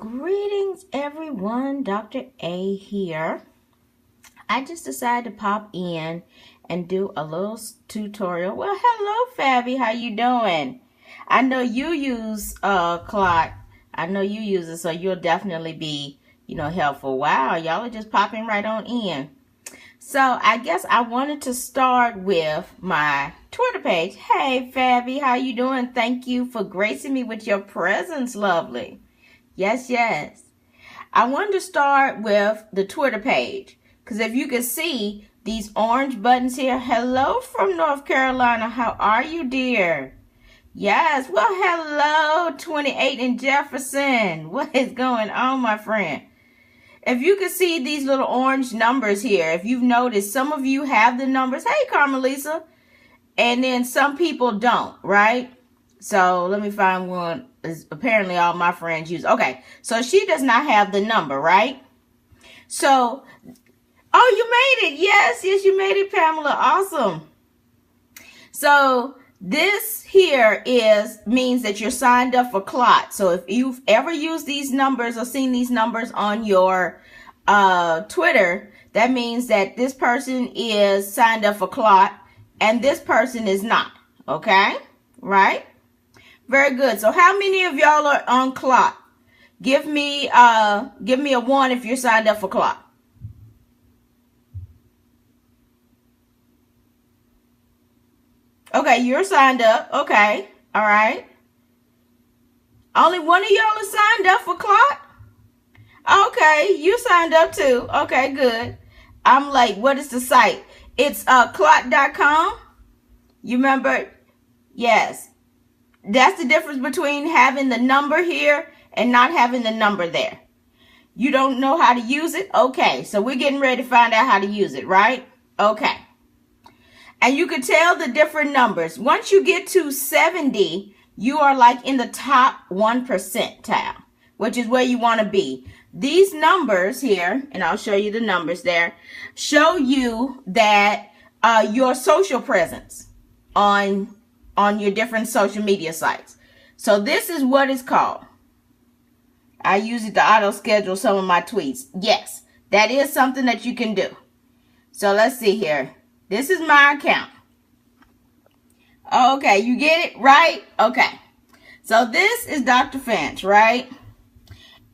Greetings everyone, Dr. A here. I just decided to pop in and do a little tutorial. Well, hello Fabi, how you doing? I know you use Klout. I know you use it, so you'll definitely be, helpful. Wow, y'all are just popping right on in. So I guess I wanted to start with my Twitter page. Hey Fabi, how you doing? Thank you for gracing me with your presence, lovely. Yes. I wanted to start with the Twitter page because if you can see these orange buttons here. Hello from North Carolina. How are you, dear? Yes. Well, hello, 28 in Jefferson. What is going on, my friend? If you can see these little orange numbers here, if you've noticed, some of you have the numbers. Hey, Carmelisa. And then some people don't, right? So let me find one. Is apparently all my friends use. Okay, so she does not have the number, right? So, oh, you made it. Yes, you made it, Pamela. Awesome. So this here means that you're signed up for Klout. So if you've ever used these numbers or seen these numbers on your Twitter, that means that this person is signed up for Klout and this person is not. Okay, right? Very good. So how many of y'all are on Klout? Give me a 1 if you're signed up for Klout. Okay, you're signed up. Okay. All right. Only one of y'all is signed up for Klout? Okay, you signed up too. Okay, good. I'm like, what is the site? It's Klout.com. You remember? Yes. That's the difference between having the number here and not having the number there. You don't know how to use it? Okay, so we're getting ready to find out how to use it, right? Okay. And you can tell the different numbers. Once you get to 70, you are like in the top 1 percentile, which is where you want to be. These numbers here, and I'll show you the numbers there, show you that your social presence on your different social media sites. So this is what it's called. I use it to auto schedule some of my tweets. Yes, that is something that you can do. So let's see here. This is my account. Okay, you get it, right? Okay. So this is Dr. Finch, right?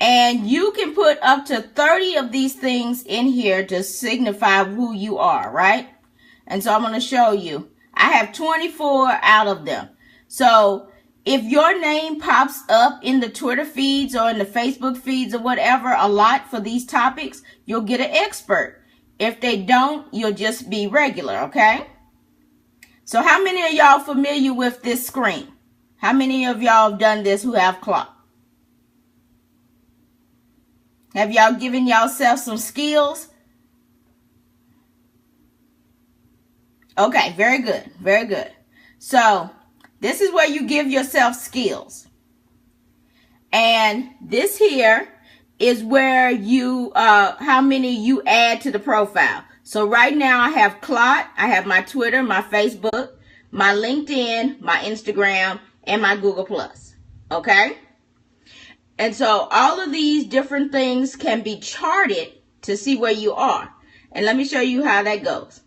And you can put up to 30 of these things in here to signify who you are, right? And so I'm going to show you. I have 24 out of them. So if your name pops up in the Twitter feeds or in the Facebook feeds or whatever a lot for these topics, you'll get an expert. If they don't, you'll just be regular, okay? So how many of y'all familiar with this screen? How many of y'all have done this who have Klout? Have y'all given yourself some skills? Okay, very good. Very good. So this is where you give yourself skills. And this here is where you, how many you add to the profile. So right now I have Klout, I have my Twitter, my Facebook, my LinkedIn, my Instagram, and my Google+. Okay? And so all of these different things can be charted to see where you are. And let me show you how that goes.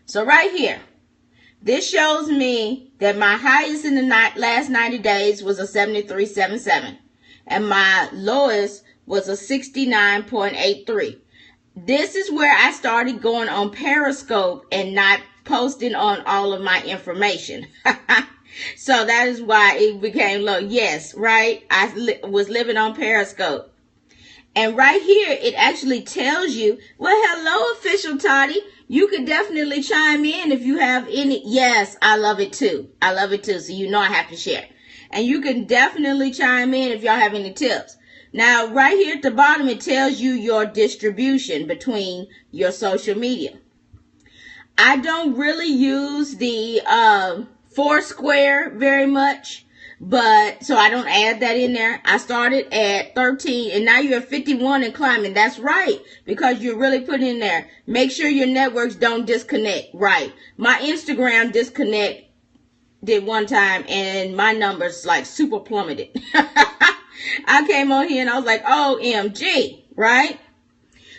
So right here, this shows me that my highest in the last 90 days was a 73.77. And my lowest was a 69.83. This is where I started going on Periscope and not posting on all of my information. So that is why it became low. Yes, right? I was living on Periscope. And right here, it actually tells you, well, hello, Official Toddy. You could definitely chime in if you have any. Yes, I love it too. I love it too. So you know I have to share. And you can definitely chime in if y'all have any tips. Now, right here at the bottom, it tells you your distribution between your social media. I don't really use the Foursquare very much. But so I don't add that in there. I started at 13 and now you're at 51 and climbing. That's right, because you're really putting in there. Make sure your networks don't disconnect. Right. My Instagram disconnected one time and my numbers like super plummeted. I came on here and I was like, OMG, right?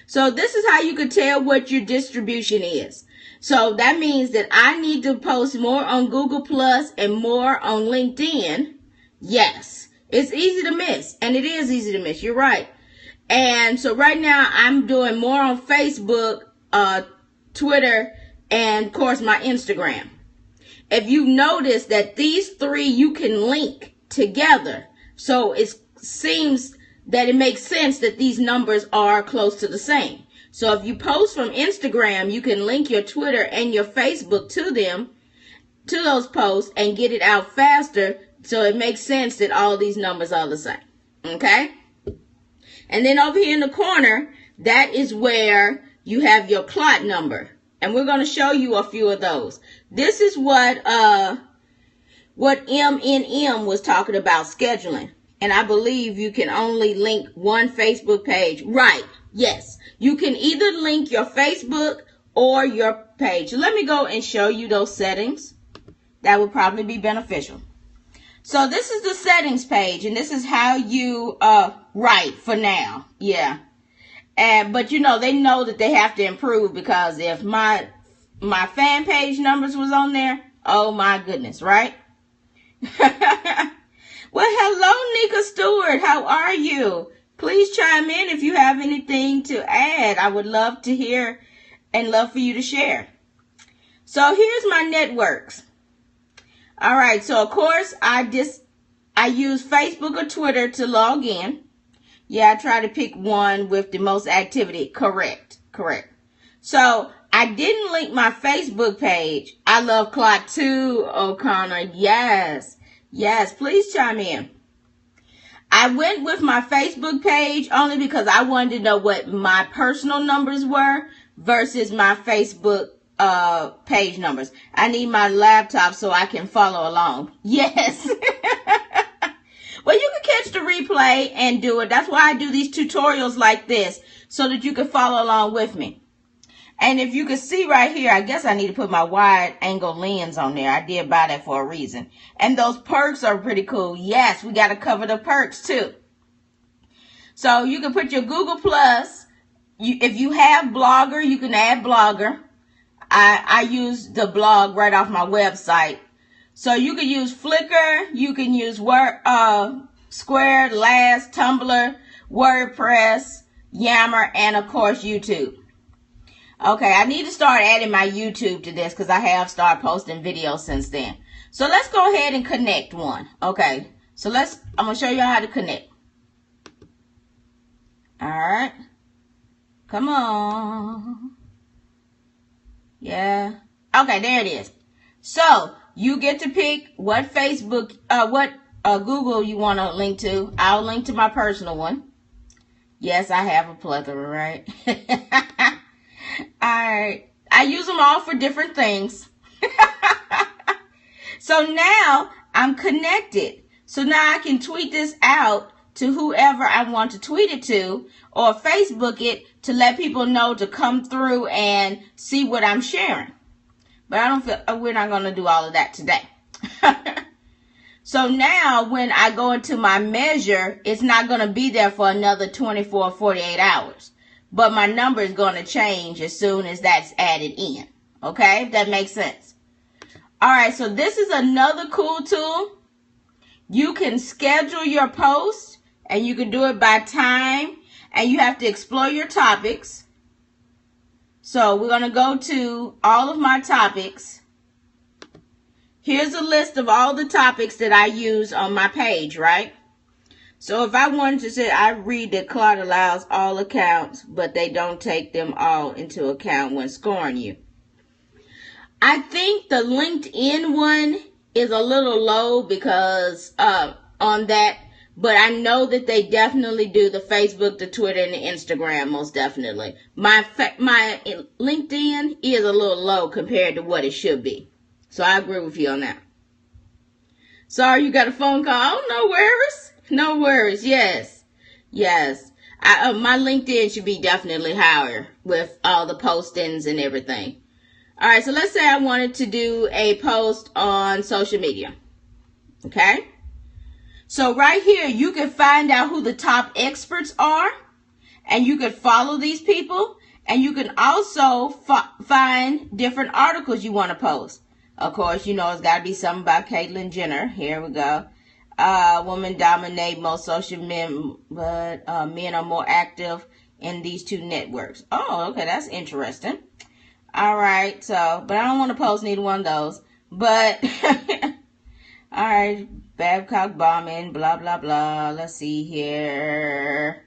So this is how you could tell what your distribution is. So that means that I need to post more on Google Plus and more on LinkedIn. Yes, it's easy to miss, and it is easy to miss. You're right. And so right now I'm doing more on Facebook, Twitter, and of course my Instagram. If you notice that these three you can link together, so it seems that it makes sense that these numbers are close to the same. So if you post from Instagram, you can link your Twitter and your Facebook to them, to those posts, and get it out faster. So it makes sense that all these numbers are the same. Okay? And then over here in the corner, that is where you have your Klout number. And we're going to show you a few of those. This is what MNM was talking about scheduling. And I believe you can only link one Facebook page. Right. Yes. You can either link your Facebook or your page. Let me go and show you those settings. That would probably be beneficial. So this is the settings page, and this is how you write for now. Yeah. But you know, they know that they have to improve, because if my fan page numbers was on there, oh my goodness, right? Well, hello, Nika Stewart. How are you? Please chime in if you have anything to add. I would love to hear and love for you to share. So here's my networks. All right. So of course I use Facebook or Twitter to log in. Yeah, I try to pick one with the most activity. Correct. So I didn't link my Facebook page. I love Klout too, O'Connor. Yes. Please chime in. I went with my Facebook page only because I wanted to know what my personal numbers were versus my Facebook page numbers. I need my laptop so I can follow along. Yes. Well, you can catch the replay and do it. That's why I do these tutorials like this, so that you can follow along with me. And if you can see right here, I guess I need to put my wide angle lens on there. I did buy that for a reason. And those perks are pretty cool. Yes, we got to cover the perks too. So you can put your Google Plus. If you have Blogger, you can add Blogger. I use the blog right off my website. So you can use Flickr, you can use Square, Last, Tumblr, WordPress, Yammer, and of course YouTube. Okay, I need to start adding my YouTube to this because I have started posting videos since then. So let's go ahead and connect one. Okay, so I'm going to show you how to connect. All right. Come on. Yeah. Okay, there it is. So you get to pick what Facebook, Google you want to link to. I'll link to my personal one. Yes, I have a plethora, right? Alright. I use them all for different things. So now I'm connected. So now I can tweet this out to whoever I want to tweet it to, or Facebook it to let people know to come through and see what I'm sharing. But I don't feel, we're not going to do all of that today. So now when I go into my measure, it's not going to be there for another 24 or 48 hours. But my number is going to change as soon as that's added in. Okay, if that makes sense. All right, so this is another cool tool. You can schedule your posts, and you can do it by time, and you have to explore your topics. So we're going to go to all of my topics. Here's a list of all the topics that I use on my page, right? So if I wanted to say, I read that Klout allows all accounts, but they don't take them all into account when scoring you. I think the LinkedIn one is a little low because on that, but I know that they definitely do the Facebook, the Twitter, and the Instagram, most definitely. My LinkedIn is a little low compared to what it should be. So I agree with you on that. Sorry, you got a phone call. Oh, no worries. No worries. Yes. My LinkedIn should be definitely higher with all the postings and everything. All right, so let's say I wanted to do a post on social media. Okay? So right here, you can find out who the top experts are, and you can follow these people, and you can also find different articles you want to post. Of course, you know, it's got to be something about Caitlyn Jenner. Here we go. Women dominate most social men, but men are more active in these two networks. Oh, okay, that's interesting. All right, so, but I don't want to post neither one of those. But, all right, Babcock bombing, blah, blah, blah. Let's see here.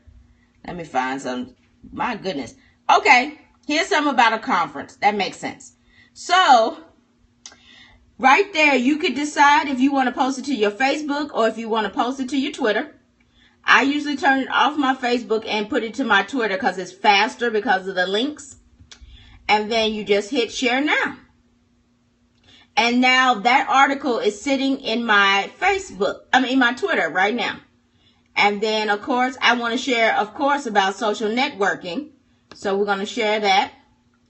Let me find some. My goodness. Okay, here's something about a conference. That makes sense. So, right there, you could decide if you want to post it to your Facebook or if you want to post it to your Twitter. I usually turn it off my Facebook and put it to my Twitter because it's faster because of the links. And then you just hit share now. And now that article is sitting in my my Twitter right now. And then, of course, I want to share, of course, about social networking. So we're going to share that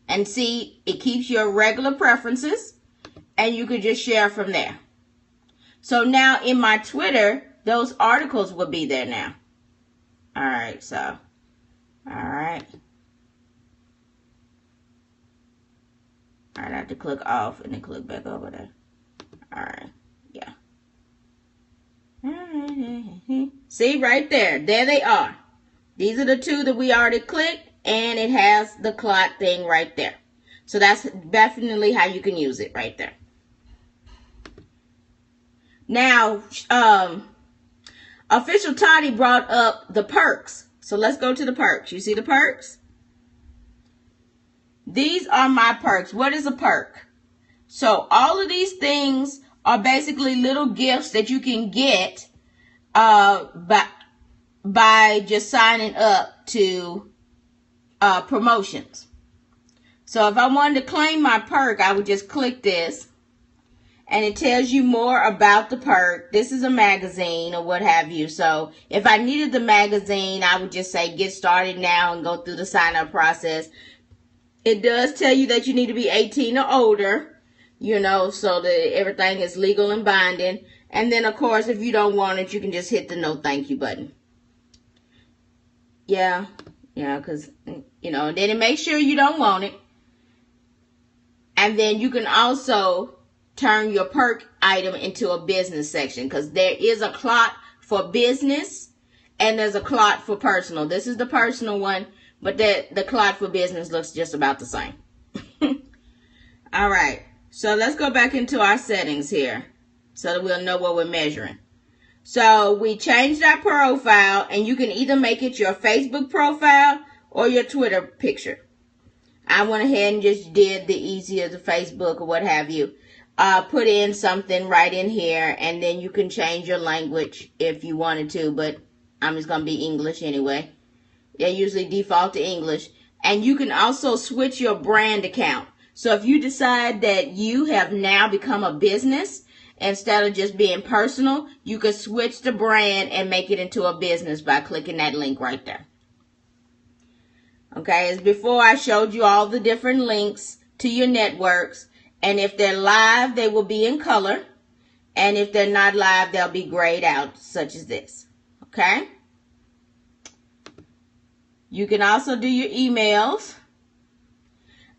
and see, it keeps your regular preferences. And you could just share from there. So now in my Twitter, those articles will be there now. All right, so, all right. All right, I have to click off and then click back over there. All right, yeah. See, right there. There they are. These are the two that we already clicked, and it has the Klout thing right there. So that's definitely how you can use it right there. Now, Official Toddy brought up the perks. So let's go to the perks. You see the perks? These are my perks. What is a perk? So all of these things are basically little gifts that you can get by just signing up to promotions. So if I wanted to claim my perk, I would just click this. And it tells you more about the perk. This is a magazine or what have you. So if I needed the magazine, I would just say get started now and go through the sign up process. It does tell you that you need to be 18 or older, you know, so that everything is legal and binding. And then, of course, if you don't want it, you can just hit the no thank you button. Yeah, because, you know, and then it makes sure you don't want it. And then you can also turn your perk item into a business section, because there is a Klout for business and there's a Klout for personal. This is the personal one, but the Klout for business looks just about the same. All right, so let's go back into our settings here so that we'll know what we're measuring. So we changed our profile, and you can either make it your Facebook profile or your Twitter picture. I went ahead and just did the easier, the Facebook or what have you. Put in something right in here, and then you can change your language if you wanted to, but I'm just going to be English anyway. They usually default to English. And you can also switch your brand account. So if you decide that you have now become a business, instead of just being personal, you can switch the brand and make it into a business by clicking that link right there. Okay, as before, I showed you all the different links to your networks. And if they're live, they will be in color. And if they're not live, they'll be grayed out, such as this. Okay? You can also do your emails.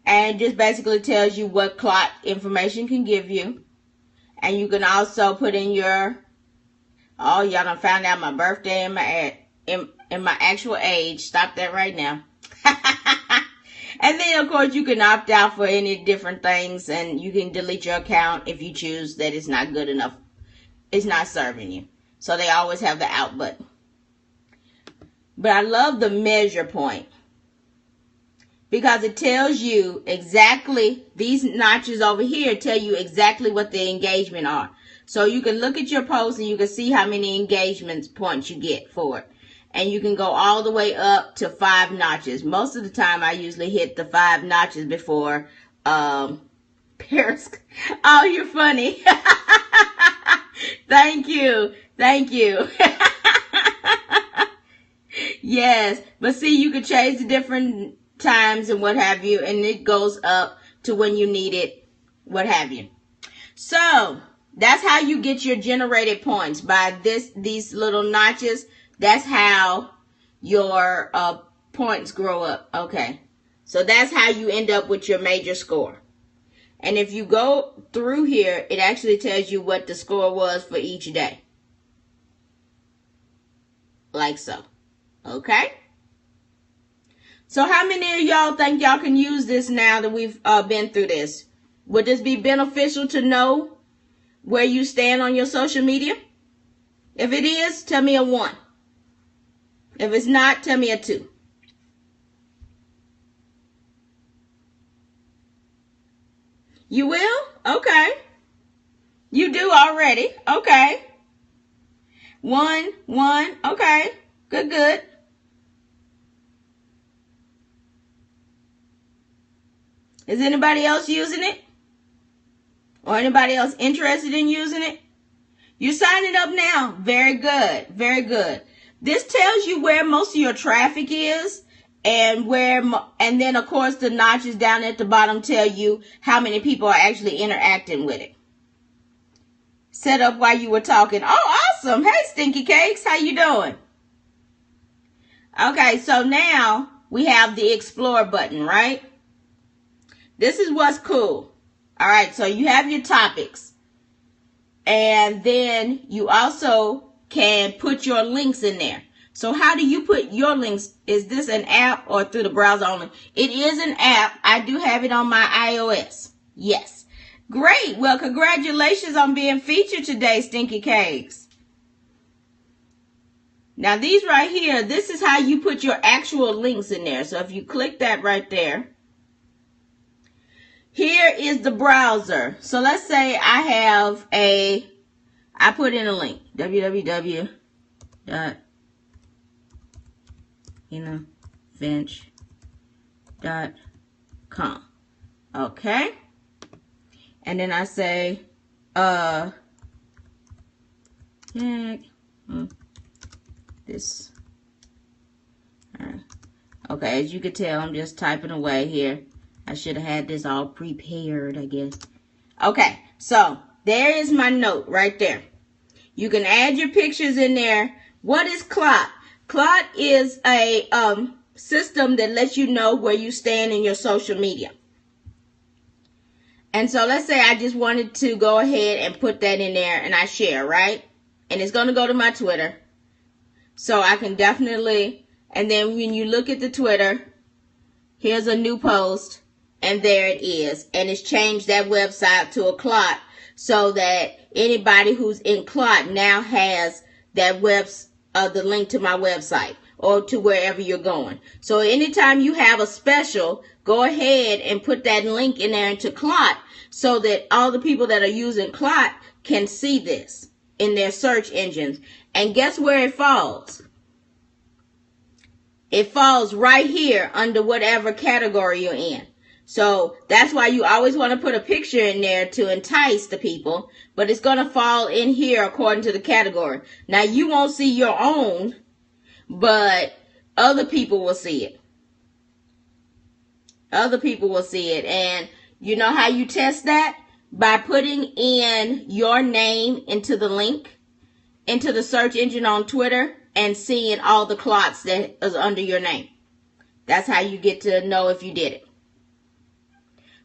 And it just basically tells you what Klout information can give you. And you can also put in your, oh, y'all done found out my birthday and my actual age. Stop that right now. And then, of course, you can opt out for any different things, and you can delete your account if you choose that it's not good enough. It's not serving you. So they always have the out button. But I love the measure point, because it tells you exactly, these notches over here tell you exactly what the engagement are. So you can look at your post and you can see how many engagements points you get for it. And you can go all the way up to 5 notches. Most of the time, I usually hit the 5 notches before Periscope. Oh, you're funny. Thank you. Thank you. Yes. But see, you can change the different times and what have you. And it goes up to when you need it, what have you. So, That's how you get your generated points, by these little notches. That's how your points grow up. Okay, so that's how you end up with your major score. And if you go through here, it actually tells you what the score was for each day. Like so. Okay? So how many of y'all think y'all can use this now that we've been through this? Would this be beneficial to know where you stand on your social media? If it is, tell me a 1. If it's not, tell me a 2. You will? Okay. You do already. Okay. 1. Okay. Good. Is anybody else using it? Or anybody else interested in using it? You're signing up now. Very good. This tells you where most of your traffic is, and then of course the notches down at the bottom tell you how many people are actually interacting with it. Set up while you were talking. Oh, awesome. Hey, Stinky Cakes, how you doing? Okay, so now we have the explore button, right? This is what's cool. All right, so you have your topics, and then you also can put your links in there. So how do you put your links? Is this an app or through the browser only? It is an app. I do have it on my iOS. Yes. Great. Well, congratulations on being featured today, Stinky Cakes. Now these right here, this is how you put your actual links in there. So if you click that right there, here is the browser. So let's say I put in a link, www.inavench.com. Okay. And then I say, this. All right. Okay, as you can tell, I'm just typing away here. I should have had this all prepared, I guess. Okay, so there is my note right there. You can add your pictures in there. What is Klout? Klout is a system that lets you know where you stand in your social media. And so let's say I just wanted to go ahead and put that in there and I share, right? And it's going to go to my Twitter. So I can definitely, and then when you look at the Twitter, here's a new post, and there it is. And it's changed that website to a Klout so that anybody who's in Klout now has that the link to my website or to wherever you're going. So anytime you have a special, go ahead and put that link in there into Klout so that all the people that are using Klout can see this in their search engines. And guess where it falls? It falls right here under whatever category you're in. So that's why you always want to put a picture in there to entice the people. But it's going to fall in here according to the category. Now you won't see your own, but other people will see it. Other people will see it. And you know how you test that? By putting in your name into the link, into the search engine on Twitter, and seeing all the Klouts that is under your name. That's how you get to know if you did it.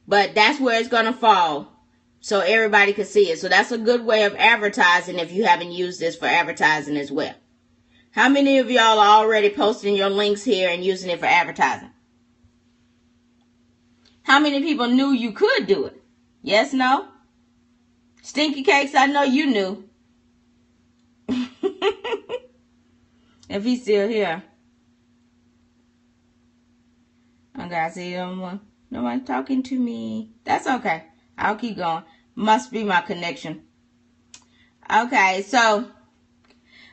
But that's where it's going to fall so everybody can see it. So that's a good way of advertising if you haven't used this for advertising as well. How many of y'all are already posting your links here and using it for advertising? How many people knew you could do it? Yes, no? Stinky Cakes, I know you knew. If he's still here. Okay, I see nobody talking to me. That's okay. I'll keep going. Must be my connection. Okay, so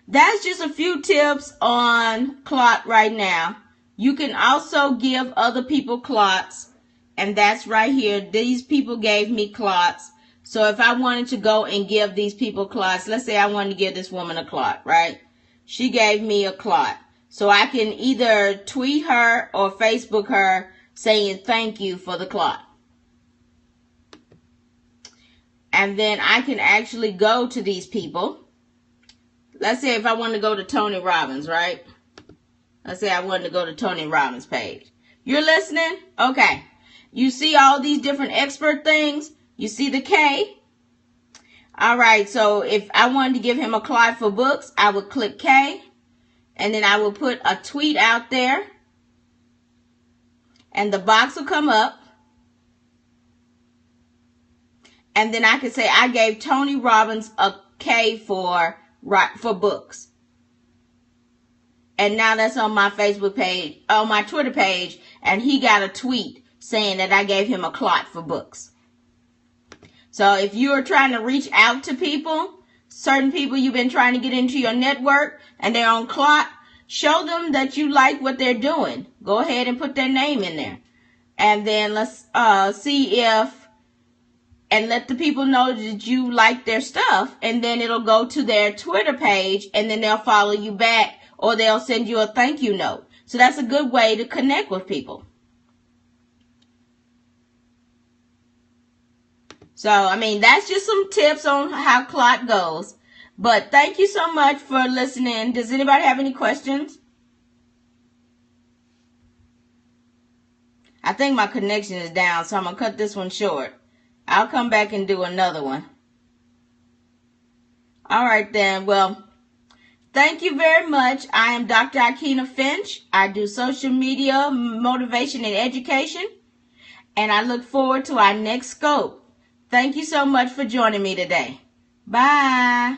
that's just a few tips on Klout right now. You can also give other people Klouts. And that's right here. These people gave me Klouts. So if I wanted to go and give these people Klouts, let's say I wanted to give this woman a Klout, right? She gave me a Klout. So I can either tweet her or Facebook her saying thank you for the Klout. And then I can actually go to these people. Let's say if I want to go to Tony Robbins, right? Let's say I wanted to go to Tony Robbins page. You're listening? Okay. You see all these different expert things? You see the K? All right. So if I wanted to give him a Klout for books, I would click K. And then I will put a tweet out there. And the box will come up. And then I can say I gave Tony Robbins a K for books. And now that's on my Facebook page, on my Twitter page, and he got a tweet saying that I gave him a Klout for books. So if you're trying to reach out to people, certain people you've been trying to get into your network, and they're on Klout, show them that you like what they're doing. Go ahead and put their name in there. And then let's see if, and let the people know that you like their stuff, and then it'll go to their Twitter page, and then they'll follow you back, or they'll send you a thank you note. So that's a good way to connect with people. So, I mean, that's just some tips on how Klout goes. But thank you so much for listening. Does anybody have any questions? I think my connection is down, so I'm going to cut this one short. I'll come back and do another one. All right, then. Well, thank you very much. I am Dr. Akina Finch. I do social media, motivation, and education. And I look forward to our next scope. Thank you so much for joining me today. Bye.